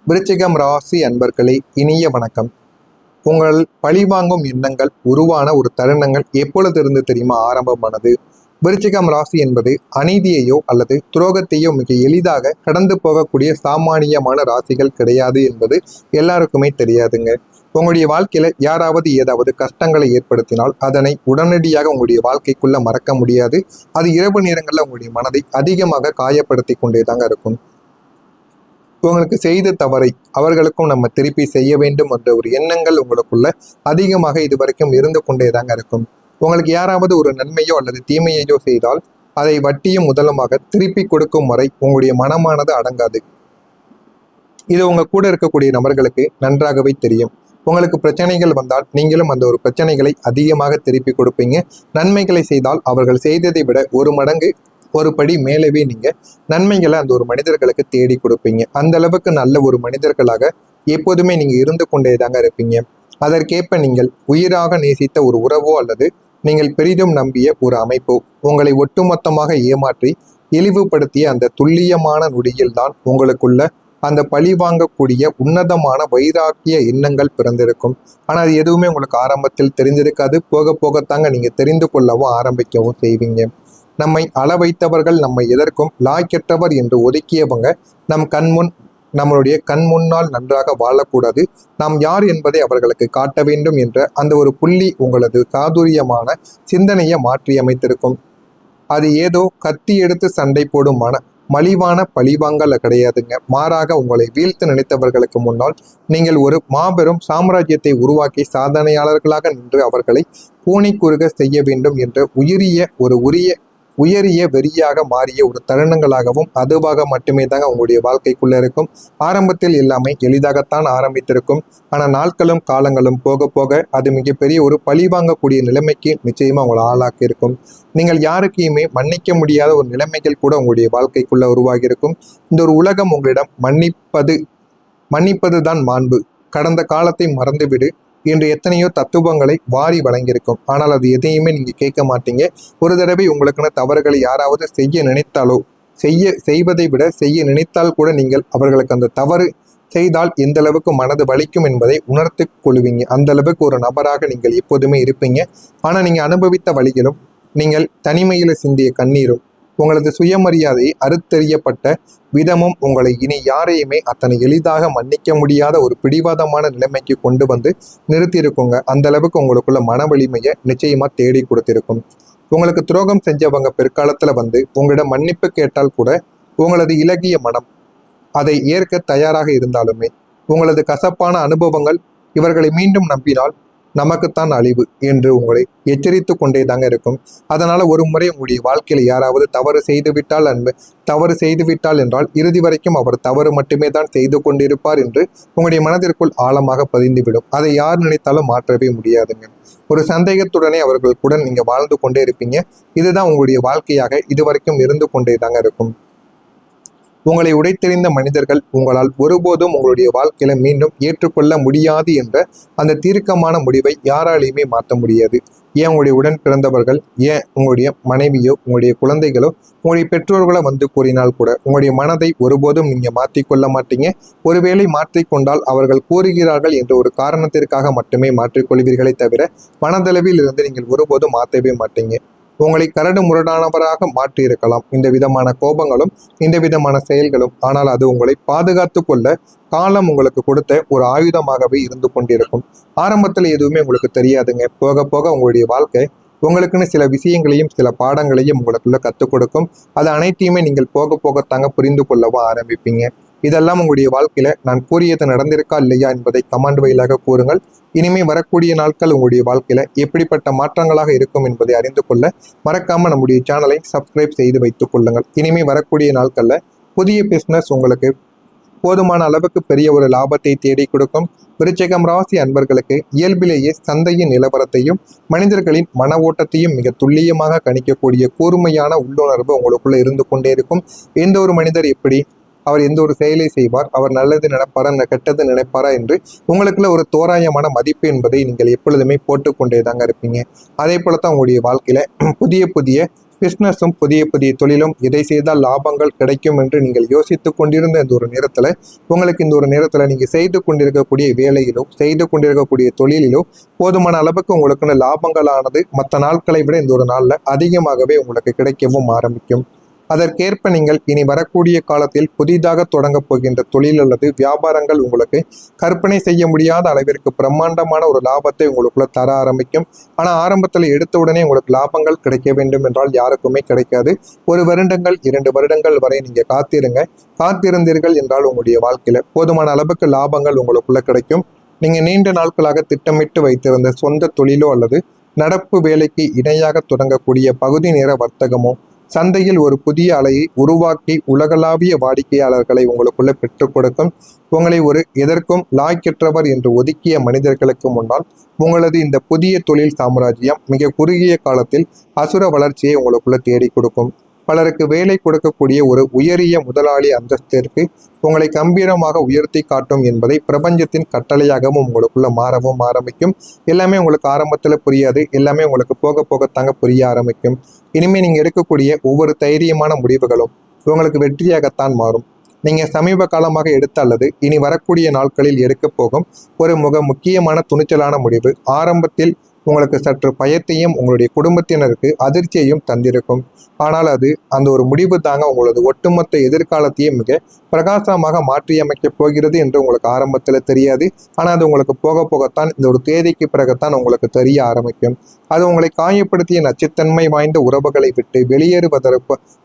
விருச்சிகம் ராசி அன்பர்களே, இனிய வணக்கம். உங்கள் பழிவாங்கும் எண்ணங்கள் உருவான ஒரு தருணங்கள் எப்பொழுது இருந்து தெரியுமா ஆரம்பமானது? விருச்சிகம் ராசி என்பது அநீதியையோ அல்லது துரோகத்தையோ மிக எளிதாக கடந்து போகக்கூடிய சாமானியமான ராசிகள் கிடையாது என்பது எல்லாருக்குமே தெரியாதுங்க. உங்களுடைய வாழ்க்கையில யாராவது ஏதாவது கஷ்டங்களை ஏற்படுத்தினால் அதனை உடனடியாக உங்களுடைய வாழ்க்கைக்குள்ள மறக்க முடியாது. அது இரவு நேரங்களில் உங்களுடைய மனதை அதிகமாக காயப்படுத்தி கொண்டேதாங்க இருக்கும். உங்களுக்கு செய்த தவறை அவர்களுக்கும் நம்ம திருப்பி செய்ய வேண்டும் என்ற ஒரு எண்ணங்கள் உங்களுக்குள்ள அதிகமாக இதுவரைக்கும் இருந்து கொண்டேதாங்க இருக்கும். உங்களுக்கு யாராவது ஒரு நன்மையோ அல்லது தீமையோ செய்தால் அதை வட்டியும் முதலுமாக திருப்பி கொடுக்கும் வரை உங்களுடைய மனமானது அடங்காது. இது உங்க கூட இருக்கக்கூடிய நபர்களுக்கு நன்றாகவே தெரியும். உங்களுக்கு பிரச்சனைகள் வந்தால் நீங்களும் அந்த ஒரு பிரச்சனைகளை அதிகமாக திருப்பி கொடுப்பீங்க. நன்மைகளை செய்தால் அவர்கள் செய்ததை விட ஒரு மடங்கு ஒரு படி மேலவே நீங்க நன்மைகளை அந்த ஒரு மனிதர்களுக்கு தேடி கொடுப்பீங்க. அந்த அளவுக்கு நல்ல ஒரு மனிதர்களாக எப்போதுமே நீங்க இருந்து கொண்டேதாங்க இருப்பீங்க. அதற்கேற்ப நீங்கள் உயிராக நேசித்த ஒரு உறவோ அல்லது நீங்கள் பெரிதும் நம்பிய ஒரு அமைப்போ உங்களை ஒட்டுமொத்தமாக ஏமாற்றி இழிவுபடுத்திய அந்த துல்லியமான நொடியில் தான் உங்களுக்குள்ள அந்த பழி வாங்கக்கூடிய உன்னதமான வைராக்கிய எண்ணங்கள் பிறந்திருக்கும். ஆனா அது எதுவுமே உங்களுக்கு ஆரம்பத்தில் தெரிஞ்சிருக்காது. போக போகத்தாங்க நீங்க தெரிந்து கொள்ளவும் ஆரம்பிக்கவும் செய்வீங்க. நம்மை அள வைத்தவர்கள் நம்மை எதற்கும் லாய்க்கற்றவர் என்று ஒதுக்கியவங்க நம் கண்முன் நம்மளுடைய கண் முன்னால் நன்றாக வாழக்கூடாது. நாம் யார் என்பதை அவர்களுக்கு காட்ட வேண்டும் என்ற அந்த ஒரு புள்ளி உங்களது சாதுரியமான சிந்தனையை மாற்றி அமைத்திருக்கும். அது ஏதோ கத்தி எடுத்து சண்டை போடும் மலிவான பழிவாங்கல கிடையாதுங்க. மாறாக உங்களை வீழ்த்து நினைத்தவர்களுக்கு முன்னால் நீங்கள் ஒரு மாபெரும் சாம்ராஜ்யத்தை உருவாக்கி சாதனையாளர்களாக நின்று அவர்களை பூனை குறுக செய்ய வேண்டும் என்ற உயரிய வெறியாக மாறிய ஒரு தருணங்களாகவும் அதுவாக மட்டுமே தாங்க உங்களுடைய வாழ்க்கைக்குள்ள இருக்கும். ஆரம்பத்தில் எல்லாமே எளிதாகத்தான் ஆரம்பித்திருக்கும். ஆனால் நாட்களும் காலங்களும் போக போக அது மிகப்பெரிய ஒரு பழி வாங்கக்கூடிய நிலைமைக்கு நிச்சயமா உங்களை ஆளாக்கி இருக்கும். நீங்கள் யாருக்கையுமே மன்னிக்க முடியாத ஒரு நிலைமைகள் கூட உங்களுடைய வாழ்க்கைக்குள்ள உருவாகி இருக்கும். இந்த ஒரு உலகம் உங்களிடம் மன்னிப்பது தான் மாண்பு, கடந்த காலத்தை மறந்துவிடு என்று எத்தனையோ தத்துவங்களை வாரி வழங்கியிருக்கும். ஆனால் அது எதையுமே நீங்க கேட்க மாட்டீங்க. ஒரு தடவை உங்களுக்குன்னு தவறுகளை யாராவது செய்ய நினைத்தாலோ செய்வதை விட செய்ய நினைத்தால் கூட நீங்கள் அவர்களுக்கு அந்த தவறு செய்தால் எந்த அளவுக்கு மனது வலிக்கும் என்பதை உணர்த்து கொள்வீங்க. அந்த அளவுக்கு ஒரு நபராக நீங்கள் எப்போதுமே இருப்பீங்க. ஆனா நீங்க அனுபவித்த வழிகளும் நீங்கள் தனிமையில சிந்திய கண்ணீரும் உங்களது சுயமரியாதை அறுத்தெறியப்பட்ட விதமும் உங்களை இனி யாரையுமே அத்தனை எளிதாக மன்னிக்க முடியாத ஒரு பிடிவாதமான நிலைமைக்கு கொண்டு வந்து நிறுத்தியிருக்குங்க. அந்த அளவுக்கு உங்களுக்குள்ள மன வலிமையை நிச்சயமா தேடி கொடுத்திருக்கும். உங்களுக்கு துரோகம் செஞ்சவங்க பிற்காலத்துல வந்து உங்களிடம் மன்னிப்பு கேட்டால் கூட உங்களது இலகிய மனம் அதை ஏற்க தயாராக இருந்தாலுமே உங்களது கசப்பான அனுபவங்கள் இவர்களை மீண்டும் நம்பினால் நமக்குத்தான் அழிவு என்று உங்களை எச்சரித்து கொண்டே தாங்க இருக்கும். அதனால ஒரு முறை உங்களுடைய வாழ்க்கையில யாராவது தவறு செய்துவிட்டால் என்றால் இறுதி வரைக்கும் அவர் தவறு மட்டுமே தான் செய்து கொண்டிருப்பார் என்று உங்களுடைய மனதிற்குள் ஆழமாக பதிந்துவிடும். அதை யார் நினைத்தாலும் மாற்றவே முடியாதுங்க. ஒரு சந்தேகத்துடனே அவர்களுக்குடன் நீங்க வாழ்ந்து கொண்டே இருப்பீங்க. இதுதான் உங்களுடைய வாழ்க்கையாக இதுவரைக்கும் இருந்து கொண்டே தாங்க இருக்கும். உங்களை உடைத்தெறிந்த மனிதர்கள் உங்களால் ஒருபோதும் உங்களுடைய வாழ்க்கையில மீண்டும் ஏற்றுக்கொள்ள முடியாது என்ற அந்த தீர்க்கமான முடிவை யாராலையுமே மாற்ற முடியாது. ஏன் உங்களுடைய உடன் பிறந்தவர்கள், ஏன் உங்களுடைய மனைவியோ உங்களுடைய குழந்தைகளோ உங்களுடைய பெற்றோர்களோ வந்து கூறினால் கூட உங்களுடைய மனதை ஒருபோதும் நீங்க மாற்றிக்கொள்ள மாட்டீங்க. ஒருவேளை மாற்றிக்கொண்டால் அவர்கள் கூறுகிறார்கள் என்ற ஒரு காரணத்திற்காக மட்டுமே மாற்றிக்கொள்வீர்களே தவிர மனதளவில் இருந்து நீங்கள் ஒருபோதும் மாற்றவே மாட்டீங்க. உங்களை கரடு முரடானவராக மாற்றியிருக்கலாம் இந்த விதமான கோபங்களும் இந்த விதமான செயல்களும். ஆனால் அது உங்களை பாதுகாத்து கொள்ள காலம் உங்களுக்கு கொடுத்த ஒரு ஆயுதமாகவே இருந்து கொண்டிருக்கும். ஆரம்பத்தில் எதுவுமே உங்களுக்கு தெரியாதுங்க. போக போக உங்களுடைய வாழ்க்கை உங்களுக்குன்னு சில விஷயங்களையும் சில பாடங்களையும் உங்களுக்குள்ள கற்றுக் கொடுக்கும். அது அனைத்தையுமே நீங்கள் போக போகத்தாங்க புரிந்து கொள்ளவும் ஆரம்பிப்பீங்க. இதெல்லாம் உங்களுடைய வாழ்க்கையில நான் கூறியது நடந்திருக்கா இல்லையா என்பதை கமெண்ட் வழியாக கூறுங்கள். இனிமே வரக்கூடிய நாட்கள் உங்களுடைய வாழ்க்கையில எப்படிப்பட்ட மாற்றங்களாக இருக்கும் என்பதை அறிந்து கொள்ள மறக்காம நம்முடைய சேனலை சப்ஸ்கிரைப் செய்து வைத்துக் கொள்ளுங்கள். இனிமே வரக்கூடிய நாட்கள்ல புதிய பிசினஸ் உங்களுக்கு போதுமான அளவுக்கு பெரிய ஒரு லாபத்தை தேடி கொடுக்கும். விருச்சிகம் ராசி அன்பர்களுக்கு இயல்பிலேயே சந்தையின் நிலவரத்தையும் மனிதர்களின் மன ஓட்டத்தையும் மிக துல்லியமாக கணிக்கக்கூடிய கூர்மையான உள்ளுணர்வு உங்களுக்குள்ள இருந்து கொண்டே இருக்கும். எந்த ஒரு மனிதர் எப்படி அவர் எந்த ஒரு செயலை செய்வார், அவர் நல்லது நினைப்பாரா கெட்டது நினைப்பாரா என்று உங்களுக்குள்ள ஒரு தோராயமான மதிப்பு என்பதை நீங்கள் எப்பொழுதுமே போட்டுக்கொண்டே தாங்க இருப்பீங்க. அதே போலத்தான் உங்களுடைய வாழ்க்கையில புதிய பிஸ்னஸும் புதிய புதிய தொழிலும் இதை செய்தால் லாபங்கள் கிடைக்கும் என்று நீங்கள் யோசித்து கொண்டிருந்த இந்த ஒரு நேரத்தில் உங்களுக்கு இந்த ஒரு நேரத்தில் நீங்கள் செய்து கொண்டிருக்கக்கூடிய வேலையிலோ செய்து கொண்டிருக்கக்கூடிய தொழிலிலோ போதுமான அளவுக்கு உங்களுக்குன்னு லாபங்களானது மற்ற நாட்களை விட இந்த ஒரு நாளில் அதிகமாகவே உங்களுக்கு கிடைக்கவும் ஆரம்பிக்கும். அதற்கேற்ப நீங்கள் இனி வரக்கூடிய காலத்தில் புதிதாக தொடங்கப் போகின்ற தொழில் அல்லது வியாபாரங்கள் உங்களுக்கு கற்பனை செய்ய முடியாத அளவிற்கு பிரம்மாண்டமான ஒரு லாபத்தை உங்களுக்குள்ள தர ஆரம்பிக்கும். ஆனால் ஆரம்பத்தில் எடுத்த உடனே உங்களுக்கு லாபங்கள் கிடைக்க வேண்டும் என்றால் யாருக்குமே கிடைக்காது. 1 வருடங்கள் 2 வருடங்கள் வரை நீங்க காத்திருந்தீர்கள் என்றால் உங்களுடைய வாழ்க்கையில போதுமான அளவுக்கு லாபங்கள் உங்களுக்குள்ள கிடைக்கும். நீங்க நீண்ட நாட்களாக திட்டமிட்டு வைத்திருந்த சொந்த தொழிலோ அல்லது நடப்பு வேலைக்கு இணையாக தொடங்கக்கூடிய பகுதி நேர வர்த்தகமோ சந்தையில் ஒரு புதிய அலையை உருவாக்கி உலகளாவிய வாடிக்கையாளர்களை உங்களுக்குள்ள பெற்றுக் கொடுக்கும். உங்களை ஒரு எதற்கும் லாய்க்கற்றவர் என்று ஒதுக்கிய மனிதர்களுக்கு முன்னால் உங்களது இந்த புதிய தொழில் சாம்ராஜ்யம் மிக குறுகிய காலத்தில் அசுர வளர்ச்சியை உங்களுக்குள்ள தேடி கொடுக்கும். பலருக்கு வேலை கொடுக்கக்கூடிய ஒரு உயரிய முதலாளி அந்தஸ்திற்கு உங்களை கம்பீரமாக உயர்த்தி காட்டும் என்பதை பிரபஞ்சத்தின் கட்டளையாகவும் உங்களுக்குள்ள மாறவும் ஆரம்பிக்கும். எல்லாமே உங்களுக்கு ஆரம்பத்தில் புரியாது, எல்லாமே உங்களுக்கு போக போகத்தாங்க புரிய ஆரம்பிக்கும். இனிமே நீங்க எடுக்கக்கூடிய ஒவ்வொரு தைரியமான முடிவுகளும் உங்களுக்கு வெற்றியாகத்தான் மாறும். நீங்க சமீப காலமாக எடுத்த அல்லது இனி வரக்கூடிய நாட்களில் எடுக்க போகும் ஒரு முக்கியமான துணிச்சலான முடிவு ஆரம்பத்தில் உங்களுக்கு சற்று பயத்தையும் உங்களுடைய குடும்பத்தினருக்கு அதிர்ச்சியையும் தந்திருக்கும். ஆனால் அந்த ஒரு முடிவு தாங்க உங்களது ஒட்டுமொத்த எதிர்காலத்தையும் மிக பிரகாசமாக மாற்றியமைக்கப் போகிறது என்று உங்களுக்கு ஆரம்பத்தில் தெரியாது. ஆனால் அது உங்களுக்கு போக போகத்தான் இந்த ஒரு தேதிக்கு பிறகுத்தான் உங்களுக்கு தெரிய ஆரம்பிக்கும். அது உங்களை காயப்படுத்திய நச்சுத்தன்மை வாய்ந்த உறவுகளை விட்டு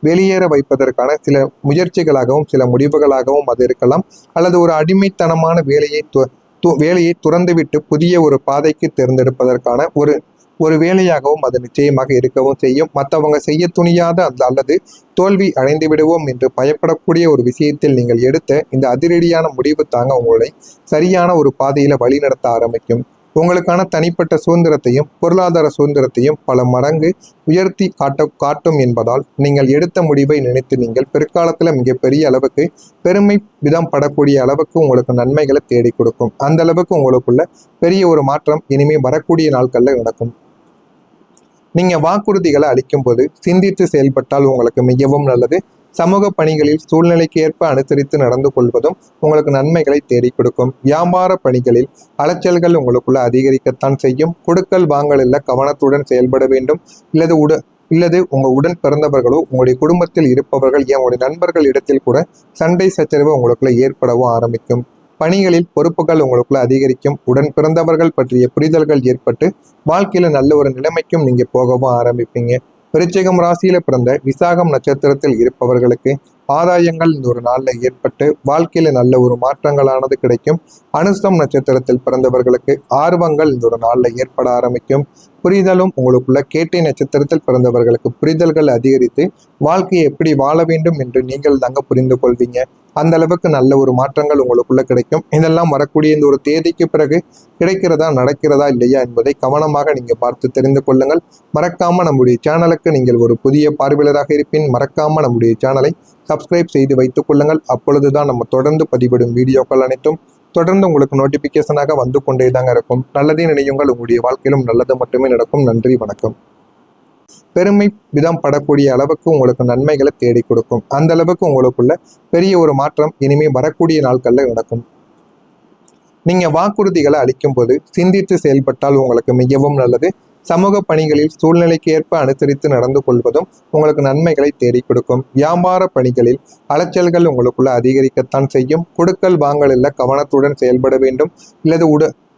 வெளியேற வைப்பதற்கான சில முயற்சிகளாகவும் சில முடிவுகளாகவும் அது இருக்கலாம். அல்லது ஒரு அடிமைத்தனமான வேலையை துறந்துவிட்டு புதிய ஒரு பாதைக்கு தேர்ந்தெடுப்பதற்கான ஒரு வேலையாகவும் அது நிச்சயமாக இருக்கவும் செய்யும். மற்றவங்க செய்ய துணியாத அல்லது தோல்வி அடைந்து விடுவோம் என்று பயப்படக்கூடிய ஒரு விஷயத்தில் நீங்கள் எடுத்த இந்த அதிரடியான முடிவு தாங்க உங்களை சரியான ஒரு பாதையில வழிநடத்த ஆரம்பிக்கும். உங்களுக்கான தனிப்பட்ட சுதந்திரத்தையும் பொருளாதார சுதந்திரத்தையும் பல மடங்கு உயர்த்தி காட்டும் என்பதால் நீங்கள் எடுத்த முடிவை நினைத்து நீங்கள் பிற்காலத்தில் மிகப்பெரிய அளவுக்கு பெருமை விதம் படக்கூடிய அளவுக்கு உங்களுக்கு நன்மைகளை தேடி கொடுக்கும். அந்த அளவுக்கு உங்களுக்குள்ள பெரிய ஒரு மாற்றம் இனிமே வரக்கூடிய நாட்களில் நடக்கும். நீங்க வாக்குறுதிகளை அளிக்கும் போது சிந்தித்து செயல்பட்டால் உங்களுக்கு மிகவும் நல்லது. சமூக பணிகளில் சூழ்நிலைக்கு ஏற்ப அனுசரித்து நடந்து கொள்வதும் உங்களுக்கு நன்மைகளை தேடி கொடுக்கும். வியாபார பணிகளில் அலைச்சல்கள் உங்களுக்குள்ள அதிகரிக்கத்தான் செய்யும். கொடுக்கல் வாங்கலில் கவனத்துடன் செயல்பட வேண்டும். இல்லது உங்க உடன் பிறந்தவர்களோ உங்களுடைய குடும்பத்தில் இருப்பவர்கள் ஏன் உங்களுடைய நண்பர்கள் இடத்தில் கூட சண்டை சச்சரவு உங்களுக்குள்ள ஏற்படவும் ஆரம்பிக்கும். பணிகளில் பொறுப்புகள் உங்களுக்குள்ள அதிகரிக்கும். உடன் பிறந்தவர்கள் பற்றிய புரிதல்கள் ஏற்பட்டு வாழ்க்கையில நல்ல ஒரு நிலைமைக்கும் நீங்க போகவும் ஆரம்பிப்பீங்க. விருச்சிகம் ராசியில பிறந்த விசாகம் நட்சத்திரத்தில் இருப்பவர்களுக்கு ஆதாயங்கள் இந்த ஒரு நாளில் ஏற்பட்டு வாழ்க்கையில நல்ல ஒரு மாற்றங்களானது கிடைக்கும். அனுசம் நட்சத்திரத்தில் பிறந்தவர்களுக்கு ஆர்வங்கள் இந்த ஒரு நாளில் ஏற்பட ஆரம்பிக்கும். புரிதலும் உங்களுக்குள்ள கேட்டை நட்சத்திரத்தில் பிறந்தவர்களுக்கு புரிதல்கள் அதிகரித்து வாழ்க்கையை எப்படி வாழ வேண்டும் என்று நீங்கள் தாங்க புரிந்து கொள்வீங்க. அந்த அளவுக்கு நல்ல ஒரு மாற்றங்கள் உங்களுக்குள்ள கிடைக்கும். இதெல்லாம் வரக்கூடிய இந்த ஒரு தேதிக்கு பிறகு கிடைக்கிறதா நடக்கிறதா இல்லையா என்பதை கவனமாக நீங்க பார்த்து தெரிந்து கொள்ளுங்கள். மறக்காம நம்முடைய சேனலுக்கு நீங்கள் ஒரு புதிய பார்வையாளராக இருப்பின் மறக்காம நம்முடைய சேனலை சப்ஸ்கிரைப் செய்து வைத்துக் கொள்ளுங்கள். அப்பொழுதுதான் நம்ம தொடர்ந்து பதிவிடும் வீடியோக்கள் அனைத்தும் தொடர்ந்து உங்களுக்கு நோட்டிபிகேஷனாக வந்து கொண்டே தாங்க இருக்கும். நல்லதே நினையுங்கள், உங்களுடைய வாழ்க்கையிலும் நல்லது மட்டுமே நடக்கும். நன்றி, வணக்கம். பெருமை விதம் படக்கூடிய அளவுக்கு உங்களுக்கு நன்மைகளை தேடி கொடுக்கும். அந்த அளவுக்கு உங்களுக்குள்ள பெரிய ஒரு மாற்றம் இனிமே வரக்கூடிய நாட்களில் நடக்கும். நீங்க வாக்குறுதிகளை அளிக்கும் போது சிந்தித்து செயல்பட்டால் உங்களுக்கு மிகவும் நல்லது. சமூக பணிகளில் சூழ்நிலைக்கு ஏற்ப அனுசரித்து நடந்து கொள்வதும் உங்களுக்கு நன்மைகளை தேடி கொடுக்கும். வியாபார பணிகளில் அலைச்சல்கள் உங்களுக்குள்ள அதிகரிக்கத்தான் செய்யும். கொடுக்கல் வாங்கலில் கவனத்துடன் செயல்பட வேண்டும்.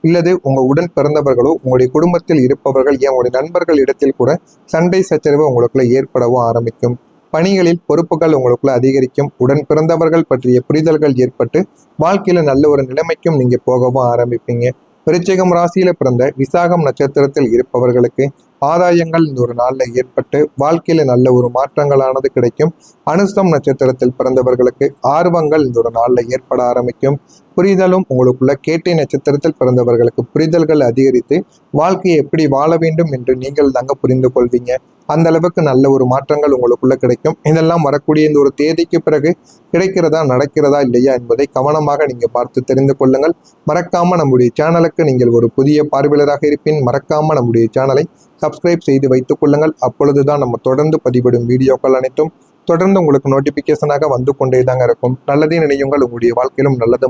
இல்லது உங்க உடன் பிறந்தவர்களோ உங்களுடைய குடும்பத்தில் இருப்பவர்கள் ஏன் உங்களுடைய நண்பர்கள் இடத்தில் கூட சண்டை சச்சரவு உங்களுக்குள்ள ஏற்படவும் ஆரம்பிக்கும். பணிகளில் பொறுப்புகள் உங்களுக்குள்ள அதிகரிக்கும். உடன் பிறந்தவர்கள் பற்றிய புரிதல்கள் ஏற்பட்டு வாழ்க்கையில நல்ல ஒரு நிலைமைக்கும் நீங்க போகவும் ஆரம்பிப்பீங்க. விருச்சிகம் ராசியில பிறந்த விசாகம் நட்சத்திரத்தில் இருப்பவர்களுக்கு ஆதாயங்கள் இந்த ஒரு நாளில் ஏற்பட்டு வாழ்க்கையில நல்ல ஒரு மாற்றங்களானது கிடைக்கும். அனுசம் நட்சத்திரத்தில் பிறந்தவர்களுக்கு ஆர்வங்கள் இந்த ஒரு நாளில் ஏற்பட ஆரம்பிக்கும். புரிதலும் உங்களுக்குள்ள கேட்டை நட்சத்திரத்தில் பிறந்தவர்களுக்கு புரிதல்கள் அதிகரித்து வாழ்க்கையை எப்படி வாழ வேண்டும் என்று நீங்கள் தாங்க புரிந்து கொள்வீங்க. அந்த அளவுக்கு நல்ல ஒரு மாற்றங்கள் உங்களுக்குள்ள கிடைக்கும். இதெல்லாம் வரக்கூடிய இந்த ஒரு தேதிக்கு பிறகு கிடைக்கிறதா நடக்கிறதா இல்லையா என்பதை கவனமாக நீங்க பார்த்து தெரிந்து கொள்ளுங்கள். மறக்காம நம்முடைய சேனலுக்கு நீங்கள் ஒரு புதிய பார்வையாளராக இருப்பின் மறக்காம நம்முடைய சேனலை சப்ஸ்கிரைப் செய்து வைத்துக் கொள்ளுங்கள். அப்பொழுதுதான் நம்ம தொடர்ந்து பதிவிடும் வீடியோக்கள் அனைத்தும் தொடர்ந்து உங்களுக்கு நோட்டிபிகேஷனாக வந்து கொண்டே தாங்க இருக்கும். நல்லதே நினையுங்கள், உங்களுடைய வாழ்க்கையிலும் நல்லது